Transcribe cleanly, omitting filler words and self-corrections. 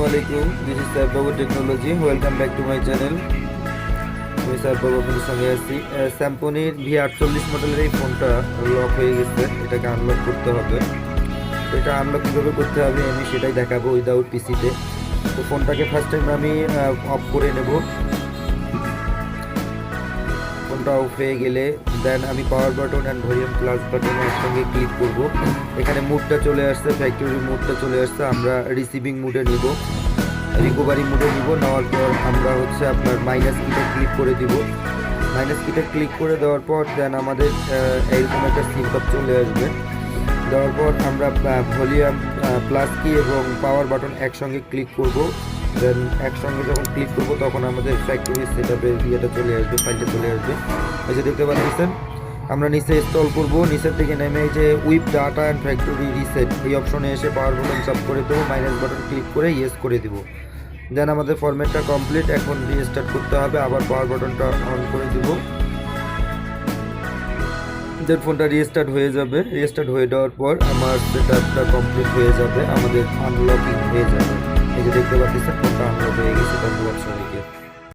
Assalamualaikum. This is Saifbabu Technology. Welcome back to my channel. আমি সাইফবাবু আপনাদের সঙ্গে আছি। স্যামসংয়ের V48 মডেলের এই ফোনটা লক হয়ে গেছে, এটাকে আনলক করতে হবে। তো এটা আনলক কীভাবে করতে হবে আমি সেটাই দেখাবো উইদাউট পিসিতে। তো ফোনটাকে ফার্স্ট টাইম আমি অফ করে নেব। ফোনটা অফ হয়ে গেলে দেন আমি power button and volume plus বাটনে একসঙ্গে ক্লিক করব। এখানে মুডটা চলে আসছে, ফ্যাক্টরি মুডটা চলে আসছে। আমরা রিসিভিং মুডে নিব, রিকভারি মুডে নিব। নেওয়ার পর আমরা আপনার মাইনাস কিটা ক্লিক করে দিব। মাইনাস কিটা ক্লিক করে দেওয়ার পর দেন আমাদের এইরকম একটা সিম্পল চলে আসবে। দেওয়ার পর আমরা ভলিউম প্লাস কি এবং পাওয়ার বাটন একসঙ্গে ক্লিক করব। দেন একসঙ্গে যখন ক্লিক করব তখন আমাদের ফ্যাক্টরি সেটআপের ইয়েটা চলে আসবে, ফাইলটা চলে আসবে। এই যে দেখতে পাচ্ছেন আমরা নিচে ইনস্টল করব। নিচের থেকে নেমে এই যে weep data and factory reset এই অপশনে এসে পাওয়ার বাটন চাপ করে দেবো, মাইনাস বাটন ক্লিক করে ইয়েস করে দেব। দেন আমাদের ফরম্যাটটা কমপ্লিট। এখন রিস্টার্ট করতে হবে, আবার পাওয়ার বাটনটা অন করে দেব। দেন ফোনটা রিস্টার্ট হয়ে যাবে। রিস্টার্ট হয়ে যাওয়ার পর আমার সেটআপটা কমপ্লিট হয়ে যাবে, আমাদের আনলকিং হয়ে যাবে। এই যে দেখতে পাচ্ছেন ফোনটা আনলক হয়ে গেছে। ধন্যবাদ সবাইকে।